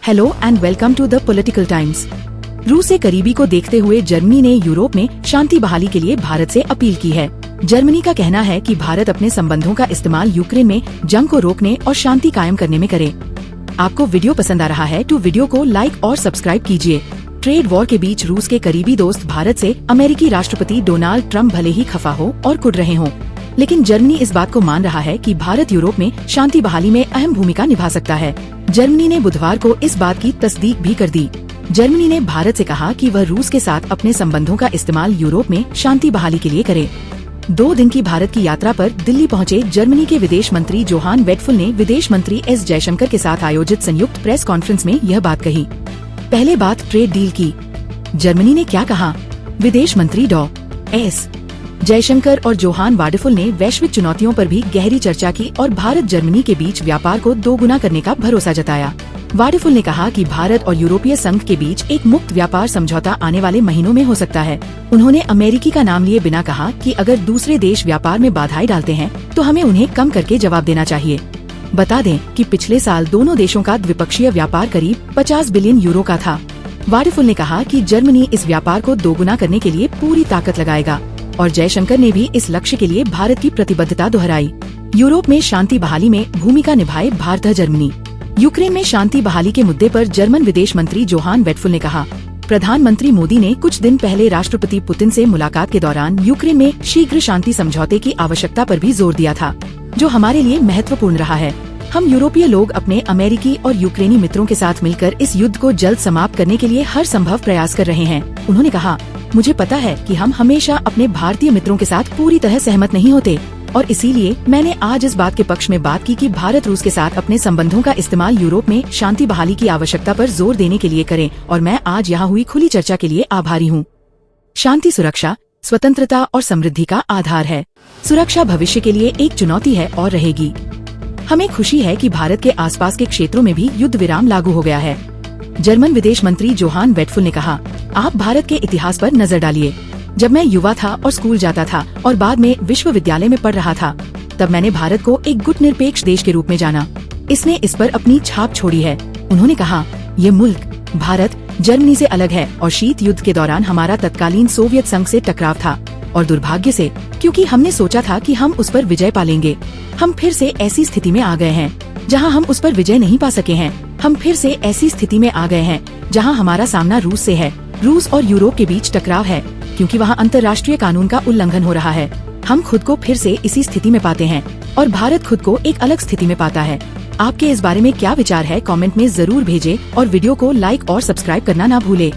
Hello and welcome to the political times. रूस से करीबी को देखते हुए जर्मनी ने यूरोप में शांति बहाली के लिए भारत से अपील की है। जर्मनी का कहना है कि भारत अपने संबंधों का इस्तेमाल यूक्रेन में जंग को रोकने और शांति कायम करने में करे। आपको वीडियो पसंद आ रहा है तो वीडियो को लाइक और सब्सक्राइब कीजिए। ट्रेड वॉर के बीच रूस के करीबी दोस्त भारत से अमेरिकी राष्ट्रपति डोनाल्ड ट्रंप भले ही खफा हो और कुढ़ रहे हों, लेकिन जर्मनी इस बात को मान रहा है कि भारत यूरोप में शांति बहाली में अहम भूमिका निभा सकता है। जर्मनी ने बुधवार को इस बात की तस्दीक भी कर दी। जर्मनी ने भारत से कहा कि वह रूस के साथ अपने संबंधों का इस्तेमाल यूरोप में शांति बहाली के लिए करे। 2 दिन की भारत की यात्रा पर दिल्ली पहुंचे जर्मनी के विदेश मंत्री जोहान वेडफुल ने विदेश मंत्री एस जयशंकर के साथ आयोजित संयुक्त प्रेस कॉन्फ्रेंस में यह बात कही। पहले बात ट्रेड डील की। जर्मनी ने क्या कहा? विदेश मंत्री डॉ. एस. जयशंकर और जोहान वाडेफुल ने वैश्विक चुनौतियों पर भी गहरी चर्चा की और भारत जर्मनी के बीच व्यापार को 2 गुना करने का भरोसा जताया। वाडेफुल ने कहा कि भारत और यूरोपीय संघ के बीच एक मुक्त व्यापार समझौता आने वाले महीनों में हो सकता है। उन्होंने अमेरिकी का नाम लिए बिना कहा कि अगर दूसरे देश व्यापार में बाधाएं डालते हैं तो हमें उन्हें कम करके जवाब देना चाहिए। बता दें कि पिछले साल दोनों देशों का द्विपक्षीय व्यापार करीब 50 बिलियन यूरो का था। वाडेफुल ने कहा कि जर्मनी इस व्यापार को 2 गुना करने के लिए पूरी ताकत लगाएगा और जयशंकर ने भी इस लक्ष्य के लिए भारत की प्रतिबद्धता दोहराई। यूरोप में शांति बहाली में भूमिका निभाए भारत जर्मनी। यूक्रेन में शांति बहाली के मुद्दे पर जर्मन विदेश मंत्री जोहान वेडफुल ने कहा, प्रधानमंत्री मोदी ने कुछ दिन पहले राष्ट्रपति पुतिन से मुलाकात के दौरान यूक्रेन में शीघ्र शांति समझौते की आवश्यकता पर भी जोर दिया था, जो हमारे लिए महत्वपूर्ण रहा है। हम यूरोपीय लोग अपने अमेरिकी और यूक्रेनी मित्रों के साथ मिलकर इस युद्ध को जल्द समाप्त करने के लिए हर संभव प्रयास कर रहे हैं। उन्होंने कहा, मुझे पता है कि हम हमेशा अपने भारतीय मित्रों के साथ पूरी तरह सहमत नहीं होते और इसीलिए मैंने आज इस बात के पक्ष में बात की कि भारत रूस के साथ अपने संबंधों का इस्तेमाल यूरोप में शांति बहाली की आवश्यकता पर जोर देने के लिए करें और मैं आज यहाँ हुई खुली चर्चा के लिए आभारी हूँ। शांति सुरक्षा, स्वतंत्रता और समृद्धि का आधार है। सुरक्षा भविष्य के लिए एक चुनौती है और रहेगी। हमें खुशी है कि भारत के आसपास के क्षेत्रों में भी युद्ध विराम लागू हो गया है। जर्मन विदेश मंत्री जोहान वेडफुल ने कहा, आप भारत के इतिहास पर नजर डालिए। जब मैं युवा था और स्कूल जाता था और बाद में विश्वविद्यालय में पढ़ रहा था, तब मैंने भारत को एक गुटनिरपेक्ष देश के रूप में जाना। इसने इस पर अपनी छाप छोड़ी है। उन्होंने कहा, ये मुल्क भारत जर्मनी से अलग है और शीत युद्ध के दौरान हमारा तत्कालीन सोवियत संघ से टकराव था और दुर्भाग्य से, क्योंकि हमने सोचा था कि हम उस पर विजय पा लेंगे, हम फिर से ऐसी स्थिति में आ गए हैं जहां हम उस पर विजय नहीं पा सके हैं। हम फिर से ऐसी स्थिति में आ गए हैं जहां हमारा सामना रूस से है। रूस और यूरोप के बीच टकराव है क्योंकि वहां अंतर्राष्ट्रीय कानून का उल्लंघन हो रहा है। हम खुद को फिर से इसी स्थिति में पाते हैं और भारत खुद को एक अलग स्थिति में पाता है। आपके इस बारे में क्या विचार है? कमेंट में जरूर भेजें और वीडियो को लाइक और सब्सक्राइब करना ना भूले।